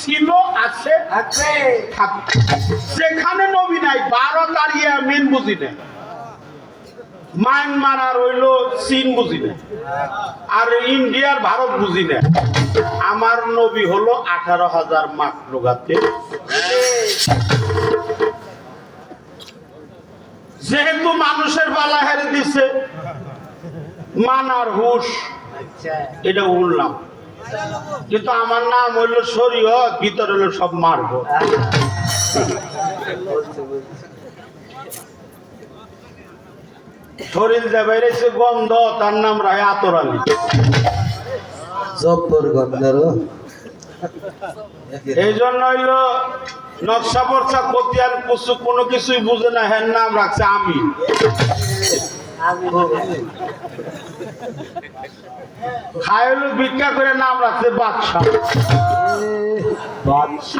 ছিল, আছে, থাকবে। যেখানে নবী নাই, ভারত আর ইয়েমেন বুঝি না, মায়ানমার আর হইল চীন বুঝি না, আর ইন্ডিয়ার ভারত বুঝি না। আমার নবী হলো 18,000 মাকলুকাতে। যেহেতু মানুষের বালা হেরে দিছে, মানার হুশ, এটা উড়লাম। কিন্তু আমার নাম হইল শরীয়ত, ভিতরে হলো সব মারব। শরীর যে বেড়েছে গন্ধ, তার নাম রায় আতর আলী। এই জন্য হইল নকশা পর্চা কতিয়ান কুসু কোনো কিছুই বুঝে না, হ্যাঁ নাম রাখছে আমি। খায়লু ভিক্ষা করে নাম রাখছে বাদশাহ।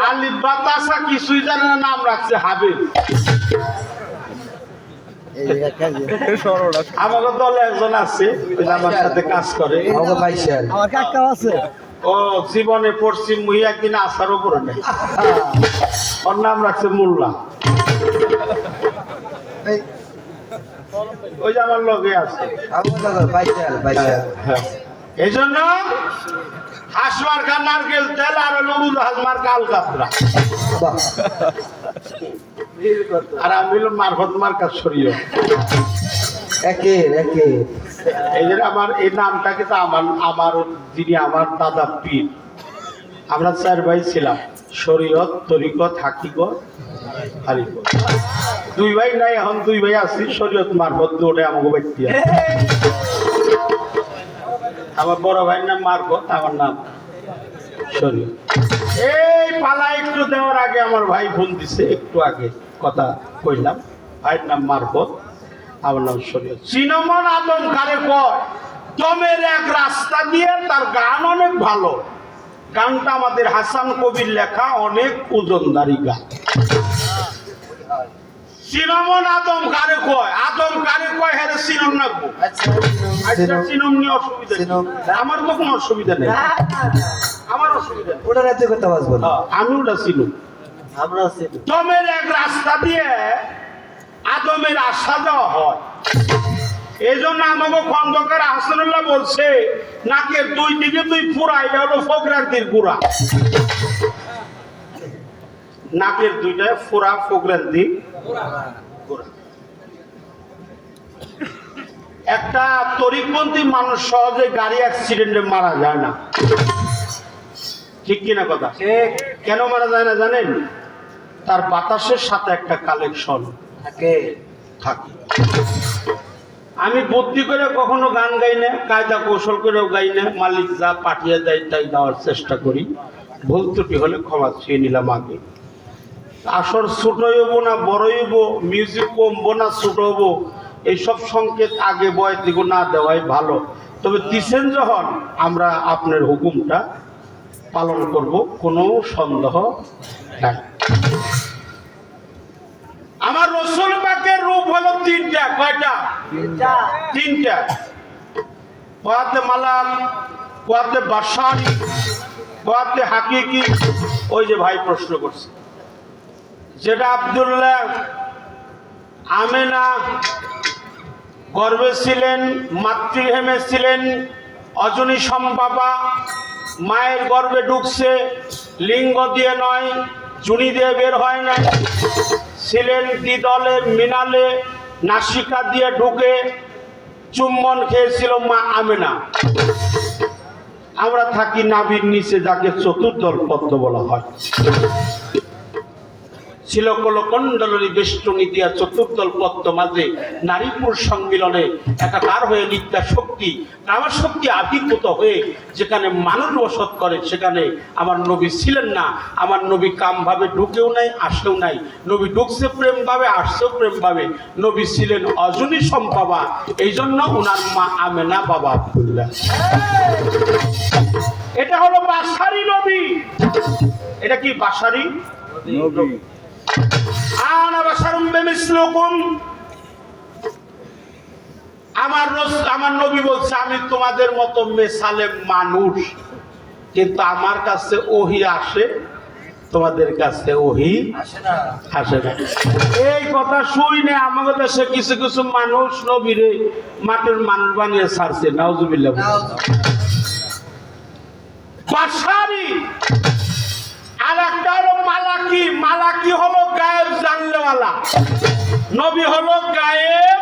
আলিফ বাতাসা কিছুই জানে না, নাম রাখছে হাবিব। আমাকে দলে একজন আছে, আমার সাথে কাজ করে, আমার কাকা আছে। ও জীবনে পশ্চিম মুহি একদিন আসারও করে নেই, ওর নাম রাখছে মোল্লা। ওই যে আমার লগে আছে। এই জন্য হাসমার খা নারকেল তেল আর নুরুল হাসমার কাল কাতরা, আর আমি হলো মারফত মার্কা শরীয়। এই যে আমার এই নামটা কিন্তু আমার যিনি আমার দাদা পীর, আমরা 4 ভাই ছিলাম, শরীয়ত, তরিকত, হাকিকত, হারিকত। 2 ভাই নাই, এখন 2 ভাই আছি, শরীয়ত মারফত ওটা আমাকে ব্যক্তি। আমার বড় ভাইয়ের নাম মারফত, আমার নাম শরীয়ত। এই পালা একটু দেওয়ার আগে আমার ভাই ফোন দিছে, একটু আগে কথা কইলাম, ভাইয়ের নাম মারফত, আমার নাম শরীয়ত। সিনেমন আদম কারে কয়, দমের এক রাস্তা দিয়ে, তার গান অনেক ভালো। গানটা আমাদের হাসান কবির লেখা, অনেক ওজনদারি গান। সিনেমন আদম কারে কয়, আদম কারে কয়, হ্যাঁ সিনম নাকবো। আচ্ছা সিনম নিয়ে অসুবিধা নেই, আমার তো কোনো অসুবিধা নেই, আমার অসুবিধা নেই, ওটা রাজ্য কথা বাসবো না, আমি ওটা চিনুম। আমরা দমের এক রাস্তা দিয়ে আদমের আশা দেওয়া হয়। এই জন্য আমাকে খন্দকার হাসানুল্লাহ বলছে, নাকের 2 দিকে তুই পুরা, এটা হলো ফকরান্তির পুরা। নাকের 2টা পুরা, ফকরান্তি পুরা। একটা তরিকপন্থী মানুষ সহজে গাড়ি অ্যাক্সিডেন্টে মারা যায় না, ঠিক কিনা কথা? কেন মারা যায় না জানেন? তার বাতাসের সাথে একটা কালেকশন থাকে। আমি বুদ্ধি করে কখনো গান গাই না, কায়দা কৌশল করেও গাই না, মালিক যা পাঠিয়ে দেয় তাই দেওয়ার চেষ্টা করি। ভুল ত্রুটি হলে ক্ষমা চেয়ে নিলাম আগে। আসর ছোট হইব না বড় হইব, মিউজিক কমবো না ছোট হইব, এইসব সংকেত আগে বয়স দিকে না দেওয়াই ভালো। তবে দিছেন যখন, আমরা আপনার হুকুমটা পালন করব, কোনো সন্দেহ নাই। আমার রসুল পাকের রূপ হলো 3টা। কয়টা? 3টা। কোয়াতে মালাক, কোয়াতে বাশারি, কোয়াতে হাকিকি। ওই যে ভাই প্রশ্ন করছে, যেটা আব্দুল্লাহ আমেনা গর্ভে ছিলেন, মাতৃহেমে ছিলেন, অজনী সম্পাপা, মায়ের গর্ভে ঢুকছে, লিঙ্গ দিয়ে নয়, জুনি দিয়ে বের হয় না, ছিলেন দ্বিদলে মিনালে, নাসিকা দিয়ে ঢুকে চুম্বন খেয়েছিল মা আমেনা। আমরা থাকি নাভির নিচে, যাকে চতুর্দল পদ্ম বলা হয়। ছিল কলকণ্ডলী বেষ্টনী দিয়া চতুর্দল পদ্ম, মাঝে নারী পুরুষ সম্মিলনে একাকার হয়ে নিত্যা শক্তি, আমার শক্তি আবির্ভূত হয়ে যেখানে মানুষ বসত করে, সেখানে আমার নবী ছিলেন না। আমার নবী কাম ভাবে ঢুকেও নাই, আসেও নাই। নবী ঢুকছে প্রেম ভাবে, আসছেও প্রেম ভাবে। নবী ছিলেন অজনী সম্পাবা, এই জন্য ওনার মা আমেনা, বাবা আব্দুল্লাহ। এটা হলো বাশারি নবী। এটা কি বাশারি নবী? আনা বাশারুম বিমিসলুকুম। আমার নবী বলছে, আমি তোমাদের মতো মেসালে মানুষ, কিন্তু আমার কাছে ওহী আসে তোমাদের কাছে ওহি আসে না। এই কথা শুনে আমাদের দেশে কিছু কিছু মানুষ নবীরে মাটির মানুষ বানিয়ে ছাড়ছে। নাউজুবিল্লাহ। বাশারি আর একটা হলো মালাকি। মালাকি হলো গায়েব জানলেওয়ালা, নবী হলো গায়েব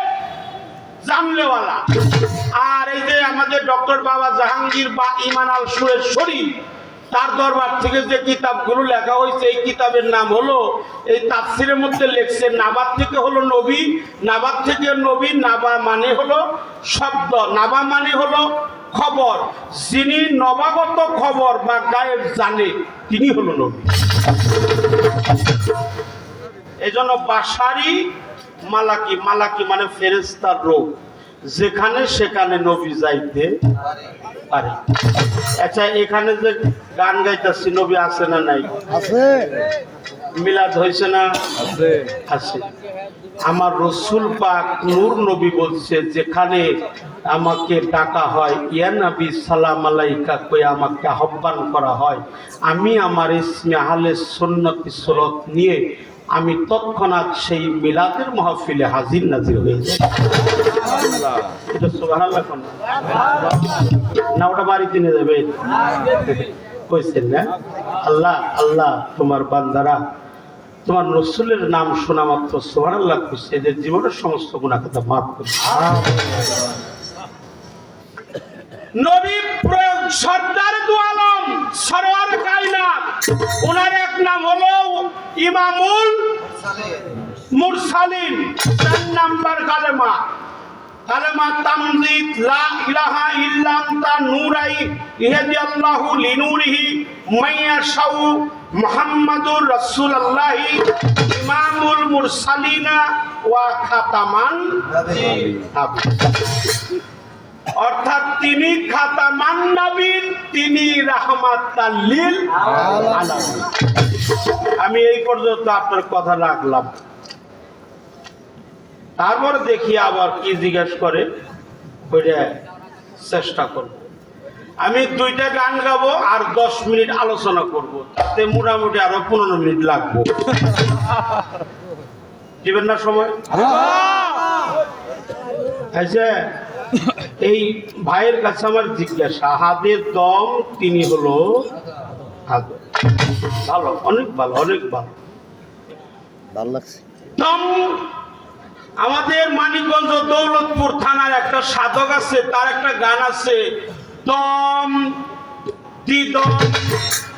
জানলেওয়ালা। আর এই যে আমাদের ডক্টর বাবা জাহাঙ্গীর বা ইমান আল সুরেশ্বরী, তার দরবার থেকে যে কিতাবগুলো লেখা হয়েছে, এই কিতাবের নাম হলো, এই তাফসিরের মধ্যে লেখছে নাবাত থেকে হলো নবী, নাবাত থেকে নবী। নাবা মানে হলো শব্দ, নাবা মানে হলো খবর। যিনি নবাগত খবর বা গায়েব জানে তিনি হলো নবী। এজন্য বাশারি মালাকি। মালাকি মানে ফেরেশতার রূপ, যেখানে সেখানে নবী যাইতে পারে। আচ্ছা, এখানে যে গান গাইতেছি, নবী আছে না নাই? আছে। মিলাদ হয়েছে না? আছে। আমার রসুল পাক নূর নবী বলছে, যেখানে আমাকে ডাকা হয়, ইয়া নবী সালাম আলাইকা কই আমাকে আহ্বান করা হয়, আমি আমার ইসমে আহলে সুন্নতি সুরত নিয়ে আমি তৎক্ষণাৎ সেই মিলাদের মাহফিলে হাজির নাজির হয়ে যাই। এটা সুবহানাল্লাহ কোন না? ওটা বাড়িতে নিয়ে যাবে কইছেন না? আল্লাহ আল্লাহ তোমার বান্দারা তোমার রসুলের নাম শোনা মাত্র সুবহানাল্লাহ কইছে, এদের জীবনের সমস্ত গুনাহ কথা মাফ করে। নবী প্রয়োগ সর্দার দু আলম সরওয়ার কায়নাত, ওনার এক নাম হলো ইমামুল মুরসালিন। 4 নাম্বার কালেমা, কালেমা তামজিদ লা ইলাহা ইল্লা আনতা নূরাই ইহদি আল্লাহু লিনুরিহি মাইয়াশাউ মুহাম্মাদুর রাসূলুল্লাহ ইমামুল মুরসালিনা ওয়া খাতামান নবিয়্যিন। অর্থাৎ তিনি খাতামান নবীন, তিনি রাহমাতাল লিল আলামিন। আমি এই পর্যন্ত আপনার কথা রাখলাম, তারপর দেখি আবার কি জিজ্ঞেস করে, ওইটা চেষ্টা করব। আমি 2টা গান গাবো আর 10 মিনিট আলোচনা করব, তাতে মোটামুটি আরো 15 মিনিট লাগবে। দিবেন না সময়? আচ্ছা, এই ভাইয়ের কাছে আমার জিজ্ঞাসা, হাদের দম তিনি হলো ভালো, অনেক ভালো, অনেক ভালো ভালো লাগছে। দম আমাদের মানিকগঞ্জ দৌলতপুর থানার একটা সাধক আছে, তার একটা গান আছে, দম দিদম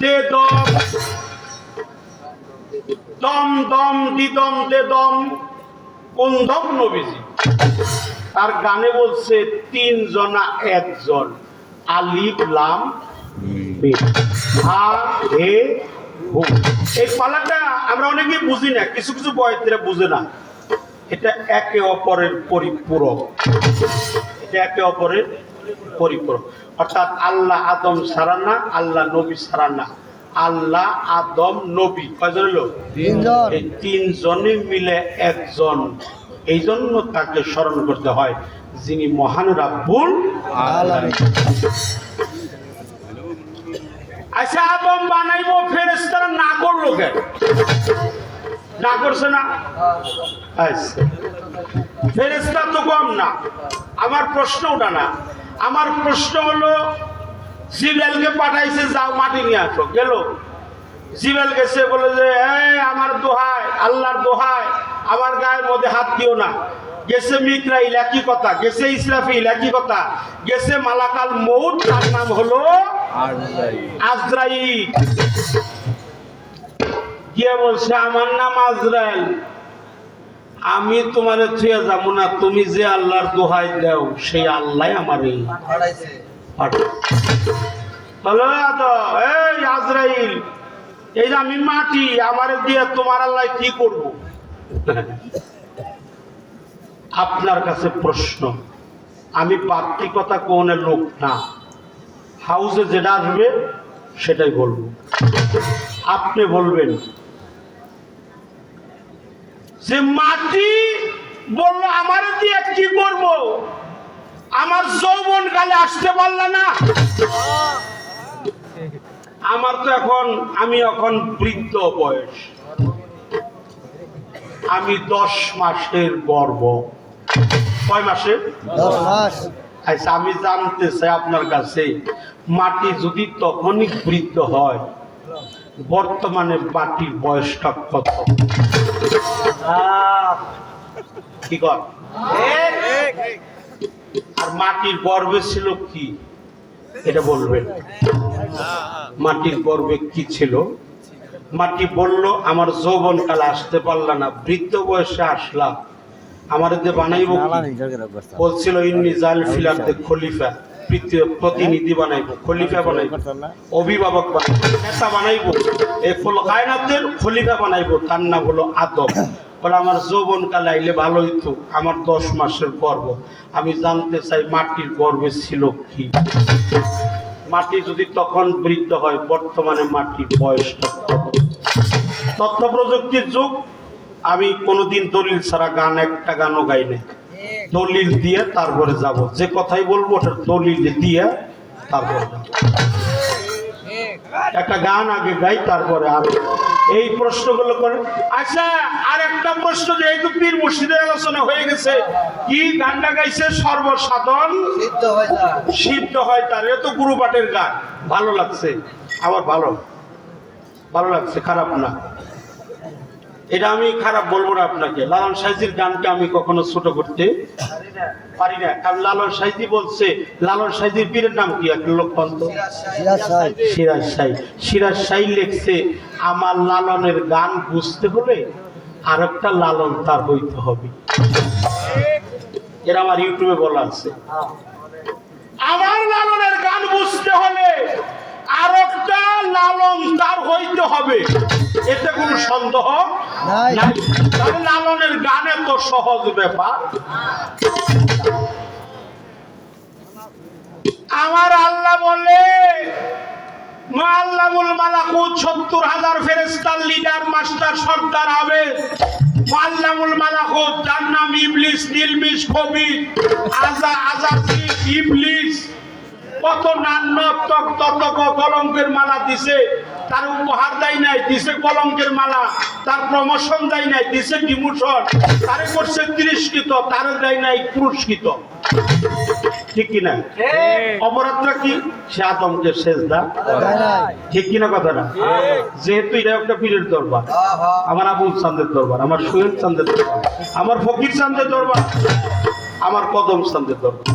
দে দম, দম দম দিদম দে দম। কোন দম? নবীজি। তার গানে বলছে 3 জনা একজন, আলিফ লাম মিম হা হে হু। এই পালাটা আমরা অনেকে বুঝি না, কিছু কিছু বয়সীরা বুঝে না। এটা একে অপরের পরিপূরক, এটা একে অপরের পরিপূরক। অর্থাৎ আল্লাহ আদম ছাড়া না, আল্লাহ নবী ছাড়া না, আল্লাহ আদম নবী কয়জন হলো? 3 জন। এই 3 জনে মিলে একজন। এই জন্য তাকে স্মরণ করতে হয়, যিনি মহান রাব্বুল আলামিন। আচ্ছা, আদম বানাইবো, ফেরেশতারা না করলো কেন? না করছে না? আচ্ছা, ফেরেশতা তো কম না। আমার প্রশ্ন ওটা না, আমার প্রশ্ন হলো, জিবরাইলকে পাঠাইছে, যাও মাটি নিয়ে আসো, গেল। জিবরাইল গেছে, বলে যে আমার দোহাই, আল্লাহর দোহাই, আমার গায়ের মধ্যে হাত দিও না। গেছে মিকরাইল, একই কথা। গেছে ইসরাফিল, একই কথা। গেছে মালাকাল মউত, তার নাম হলো আজরাইল। গিয়ে বলছে, আমার নাম আজরাইল, আমি তোমারে ছুঁয়ে যাব না, তুমি যে আল্লাহর দোহাই দাও সেই আল্লাহ আমার এই আজরাইল, এই যে আমি মাটি, আমারে দিয়ে তোমার আল্লাহ কি করব? আপনার কাছে প্রশ্ন, আমি বাত্তিকতা কোনের লোক না, হাউসে যেটা আসবে সেটাই বলবো। আপনি বলবেন যে মাটি বললো আমার দিয়ে কি করব? আমার যৌবন কালে আসতে পারল না, আমার তো আমি এখন বৃদ্ধ বয়স, আমি 10 মাসের গর্ভ। কয় মাসের? 10 মাস। আচ্ছা, আমি জানতে চাই আপনার কাছে, মাটি যদি তখনই বৃদ্ধ হয়, বর্তমানে মাটির বয়সটা কত? কি কর? আর মাটির গর্ভে ছিল কি, এটা বলবেন। মাটির গর্ভে কি ছিল? মাটি বলল, আমার যৌবনকালে আসতে পারলা না, বৃদ্ধ বয়সে আসলাম, আমার যে বানাইব কি? বলছিল ইন্নি জাল ফিলাতে খলিফা, পৃথিবীর প্রতিনিধি বানাইবো, খলিফা বানাইবো, অভিভাবক বানাইবো, নেতা বানাইবো, এই ফুল কায়নাতের খলিফা বানাইবো, তার নাম হলো আদম। বলে আমার যৌবনকালে আইলে ভালো হইতো, আমার 10 মাসের গর্ভ, আমি জানতে চাই মাটির গর্ভে ছিল কি? মাটি যদি তখন বৃদ্ধ হয়, বর্তমানে মাটির বয়সটা কত? তথ্য প্রযুক্তির যুগ, আমি কোনোদিন দলিল ছাড়া একটা গানও গাই না, দলিল দিয়ে তারপরে যাব, যে কথাই বলবো ওটা দলিল দিয়ে তারপরে যাব। একটা গান আগে গাই, তারপরে আর এই প্রশ্নগুলো করে। আচ্ছা, আর একটা প্রশ্ন, যেহেতু পীর মুর্শিদের আলোচনা হয়ে গেছে, কি গানটা গাইছে? সর্বসাধন সিদ্ধ হয় তার। এ তো গুরু পাঠের গান, ভালো লাগছে আমার, ভালো লাগছে, খারাপ না। এটা আমি খারাপ বলবো না আপনাকে। লালন সাইজির গানটা আমি কখনো ছোট করতে পারি না, কারণ লালন সাইজি বলছে, লালন সাইজির পীরের নাম কি? একটা লোক পন্ত সিরাজ সাই। সিরাজ সাই লিখছে, আমার লালনের গান বুঝতে হলে আর একটা লালন তার হইতে হবে। এরা আমার ইউটিউবে বলা আছে, আমার লালনের গান বুঝতে হলে আর একটা লালন তার হইতে হবে, এতে কোনো সন্দেহ নাই। লালনের গান এত সহজ ব্যাপার? আমার আল্লাহ বলে, মুআল্লামুল মালাকুত, 70,000 ফেরেশতার লিডার, মাস্টার, সর্দার হবে মুআল্লামুল মালাকুত, যার নাম ইবলিস, নীলমিশ, কবির, আজাজি, ইবলিস, কত নান্ন তত কলঙ্কের মালা দিছে, তার উপহার দেয় নাই, দিছে কলঙ্কের মালা, তার প্রমোশন দেয় নাই, দিছে ডিমোশন, তারে করছে তিরস্কৃত, তারে দেয় নাই পুরস্কৃত। ঠিক কিনা? অপরাধটা কি? সে আদমকে সেজদা, ঠিক কিনা কথাটা? যেহেতু এটা একটা পীরের দরবার, আমার আবুল চাঁদের দরবার, আমার সোহেল চাঁদের দরবার, আমার ফকির চাঁদের দরবার, আমার কদম চাঁদের দরবার।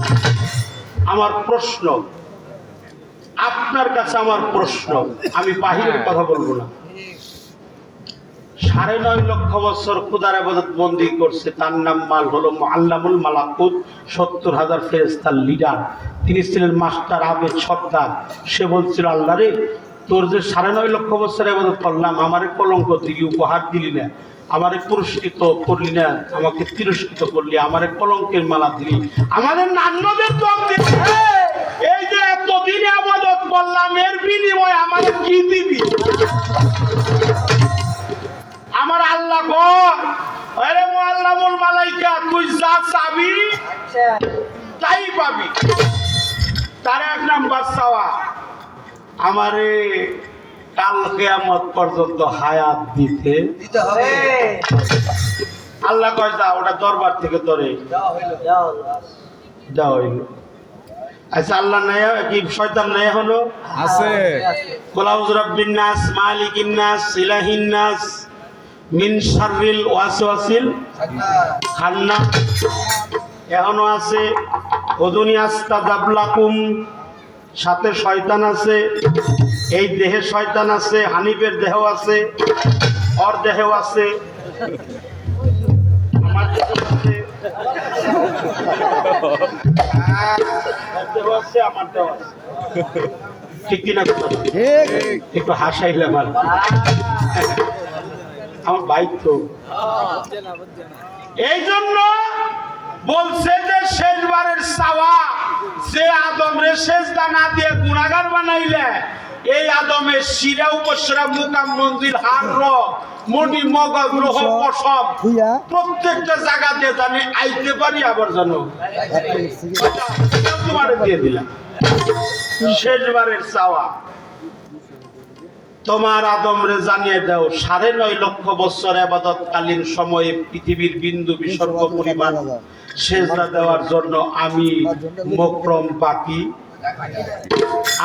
আমার প্রশ্ন আপনার কাছে, আমার প্রশ্ন, আমি বাহিরের কথা বলবো না। 9.5 লক্ষ বছর খুদার ইবাদত বন্দী করছে, তার নাম হলো মুআল্লামুল মালাকুত, 70,000 ফেরেশতার লিডার, তিনি ছিলেন মাস্টার, আবেদ, সর্দার। সে বলছিল, আল্লাহ রে, তোর যে 9.5 লক্ষ বছর ইবাদত করলাম, আমারে কলঙ্ক দিলি, উপহার দিলি না, আমারে পুরস্কৃত করলি না, আমাকে তিরস্কৃত করলি, আমারে কলঙ্কের মালা দিলি, আমাদের নান্নদের দম দিলি, এই যে এতদিন ইবাদত করলাম, এর বিনিময়ে আমাকে কি দিবি? আমার আল্লাহ কয়, আরে মুআল্লামুল মালাইকা, তুই যা চাবি তাই পাবি। তার 1 নাম্বার চাওয়া, আমারে কাল কিয়ামত পর্যন্ত হায়াত দিতে হবে। আল্লাহ কয়, যা, ওটা দরবার থেকে ধরে দেওয়া হইল। আচ্ছা, আল্লাহ নাই কি শয়তান নাই হলো? আছে। কুল আউযু বিরাব্বিন নাস, মালিকিন নাস, ইলাহিন নাস, মিন শাররিল ওয়াসওয়াসিল খান্নাস, এখনো আছে। উদুনি আস্তাজাব লাকুম, সাথে শয়তান আছে, এই দেহে শয়তান আছে, হানিফের দেহ আছে, ওর দেহেও আছে, আমার দেহেও আছে, দেহ আছে, আমার দেহ আছে। ঠিক কিনা? একটু হাসাইলাম আর আমার বাইক তো। এই জন্য বলছে যে শেষবারের চাওয়া, যে আদমরে সেজদা না দিয়ে গুনাহগার বানাইলে, এই আদমের শিরা উপশিরা, মুকাম, মঞ্জিল, হাড়, মনি, মগজ, লোহ, পশম, প্রত্যেকটা জায়গা দিয়ে জানি আইতে পারি, আবার জানো তোমারে দিয়ে দিলাম শেষবারের চাওয়া। তোমার আদমরে জানিয়ে দাও 9.5 লক্ষ বছর ইবাদতকালীন সময়ে পৃথিবীর বিন্দু বিসর্গ পরিমাণ সেজদা দেওয়ার জন্য আমি মকরম বাকি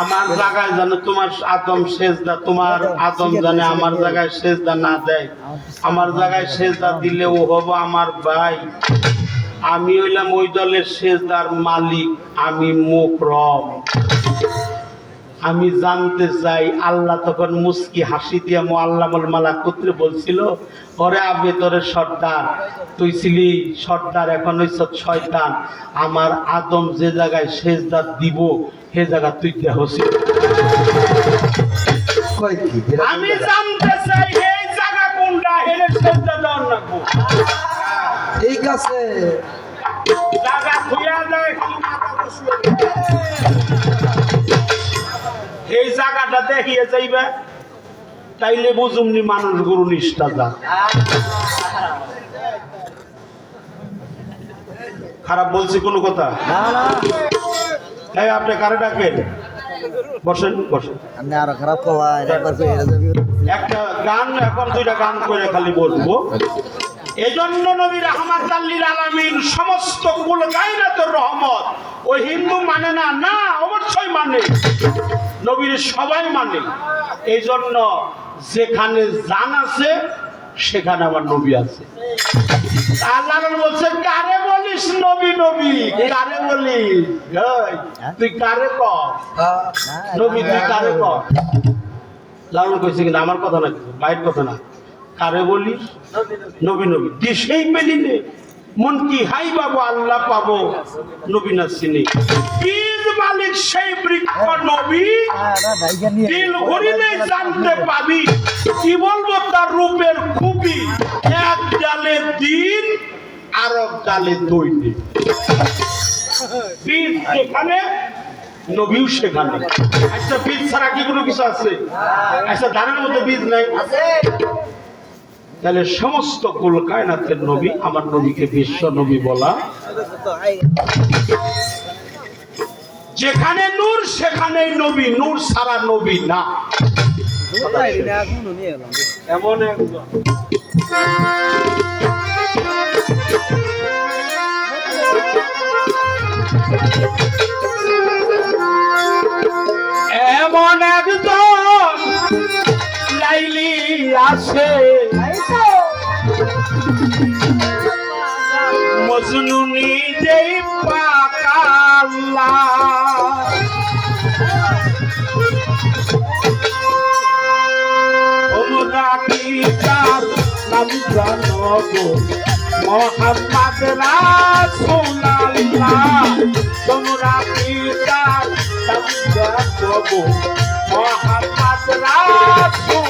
আমার জায়গায় জানো তোমার আদম সেজদা তোমার আদম জানে আমার জায়গায় সেজদা না দেয় আমার জায়গায় সেজদা দিলে ও হবো আমার ভাই আমি হইলাম ওই দলের সেজদার মালিক আমি মুকরম আমি জানতে চাই আল্লাহ তখন মুস্কি হাসি দিয়ে মুআল্লামুল মালাকুতরে বলছিল ওরে আবে তোরে সর্দার তুই ছিলি সর্দার এখন হইছ শয়তান আমার আদম যে জায়গায় সেজদা দিব সে জায়গা তুই দেহছি আমি জানতে চাই এই জায়গা কোনটা এর সেজদা দেওয়ার লাগবো ঠিক আছে জায়গা খুইয়া যায় খালি মাথা বসলো এই জায়গাটা দেখিয়ে যাইবে তাইলে বুঝুমনি মানুষ গুরু নিষ্ঠা যা খারাপ বলছি কোনো কথা না না এই আপনি কারে ডাকেন বসেন বসেন আমি আরো খারাপ কওয়া একবার কই এরা যাবি একটা গান এখন 2টা গান করে খালি বলবো এজন্য নবী রাহমাতুল লিল আলামিন সমস্ত কুল কায়নাতের রহমত ওই হিন্দু মানে না না অবশ্যই মানে নবীর সবাই মানে এই জন্য যেখানে জান আছে সেখানে আমার নবী আছে আল্লাহ বলছে কারে বলিস নবী নবী কারে বলিস তুই কারে কর নবী তুই কারে কর লালন কইছে কিন্তু আমার কথা না কিন্তু বাইরের কথা না কারে বলিস নবী নবী দেশেই পেলি নে মন কি হাই বাবু আল্লাহ পাবো নবী না চিনি বীজ মালিক সেই বৃক্ষ নবী দিল হরিলে জানতে পাবি কি বলবো তার রূপের খুবই এক ডালে দিন আর এক ডালে দৈনিক বীজ যেখানে নবীও সেখানে আচ্ছা বীজ ছাড়া কি কোনো কিছু আছে আচ্ছা ধানের মধ্যে বীজ নাই তাহলে সমস্ত কুল কায়নাতের নবী আমার নবীকে বিশ্ব নবী বলা যেখানে নূর সেখানেই নবী নূর ছাড়া নবী না এমন একজন এমন একজন লাইলি আছে মজনু নিজেই পাকাল্লা তোমরা কি তার নাম জানো গো মোহাম্মদ রাসূলুল্লাহ তোমরা কি তার নাম জানো গো মোহাম্মদ রাসূলুল্লাহ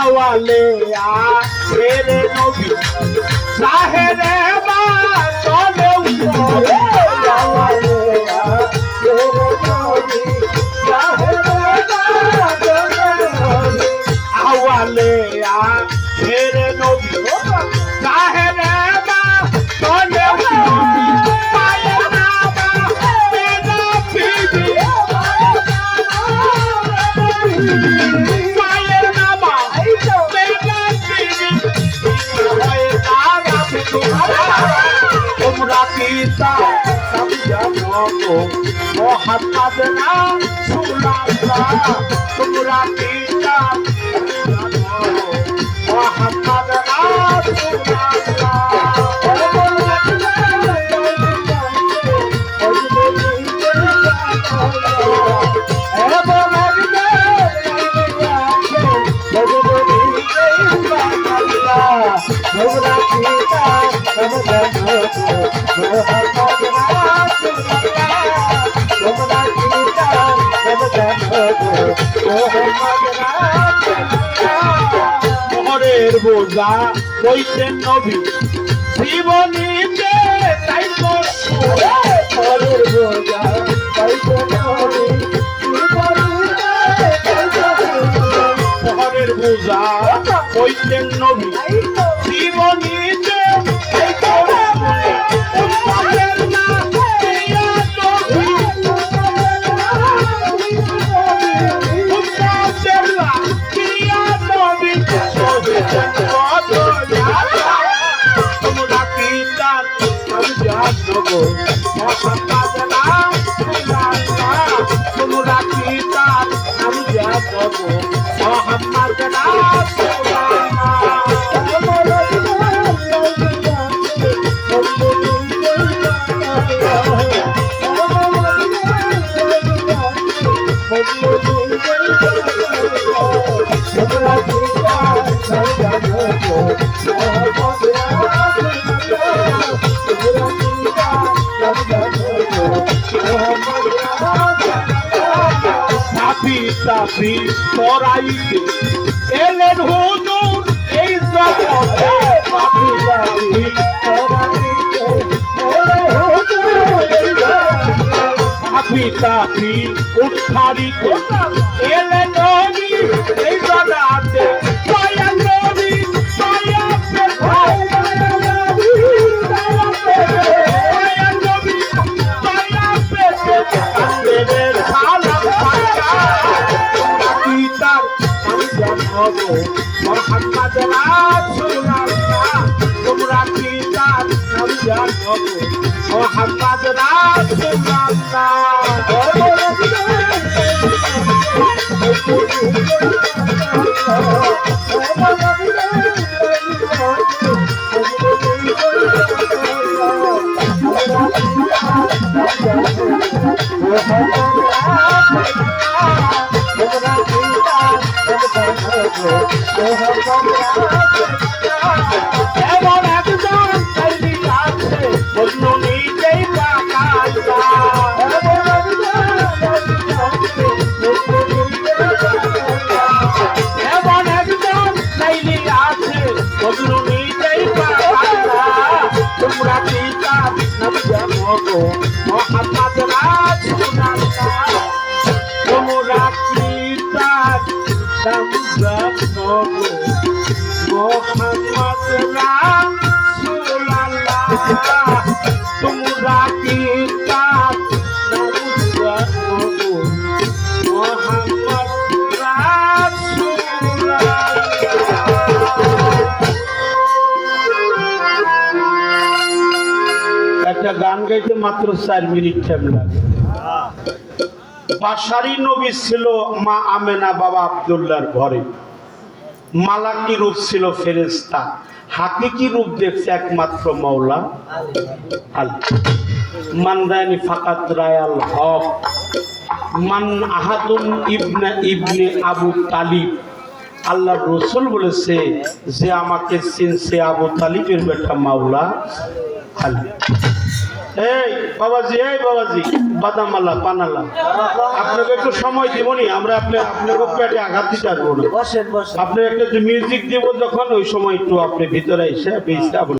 আওয়ালে আখেরে নবী সাহেরে বা চলে উপরে আওয়ালে আখেরে নবী সাহেরে বা চলে উপরে আওয়ালে আখেরে নবী সাহেরে বা চলে উপরে পায়ে না বা তেরা পিবি তোমরা পিতা মোহাম্মদ রাসূলুল্লাহ তোমরা পিতা মোহাম্মদ রাসূলুল্লাহ মোহরের বোঝা বইতেন নবী জীবনীতে তাই তো মোহরের বোঝা বইতেন নবী মোহরের বোঝা বইতেন নবী জীবনীতে তাই তো উম্মতের না প্রিয়া নবী উম্মতের না প্রিয়া নবী সবে কত তোমরা কি জান আমি জানবো মোহাম্মদ নাম তোমরা কি জান আমি জানবো মোহাম্মদ নাম সাফি সাফি পরাইতে এলেন হুজুর এই জগতে সাফি সাফি সাফি সাফি উদ্ধারিত এলেন নবী এই জগতে দয়া নবী দয়া মোহাম্মদ রাসূলুল্লাহ তোমরা কি তার নাম জানো মোহাম্মদ এমন একজন সাইদি আছে বললো নিজেই এমন একজন সাইদি আছে বললো নিজেই তোমরা কি তার নাম জানো মোহাম্মদ রাসূলুল্লাহ তোমরা কি তার নাম জানো মোহাম্মদ রাসূলুল্লাহ তোমরা কি তার নাম জানো মোহাম্মদ রাসূলুল্লাহ একটা গান গাইতে মাত্র 4 মিনিট টাইম লাগে বাশারি নবী ছিল মা আমেনা বাবা আব্দুল্লাহর ঘরে মালাকি রূপ ছিল ফেরেশতা হাকিকি রূপ দেখছে একমাত্র মাওলা আল্লাহ মানদানি ফাকাত রায়াল হক মান আহাদুন ইবনে আবু তালিব আল্লাহর রাসূল বলেছে যে আমাকে চিনছে আবু তালিবের বেটা মাওলা আল্লাহ এই বাবাজি বাদামালা পানালা আপনাকে একটু সময় দিবনি আমরা আপনার পেটে আঘাত দিতে আসবো না বসেন বসেন আপনি একটা মিউজিক দিব যখন ওই সময় একটু আপনি ভিতরে এসে বেশি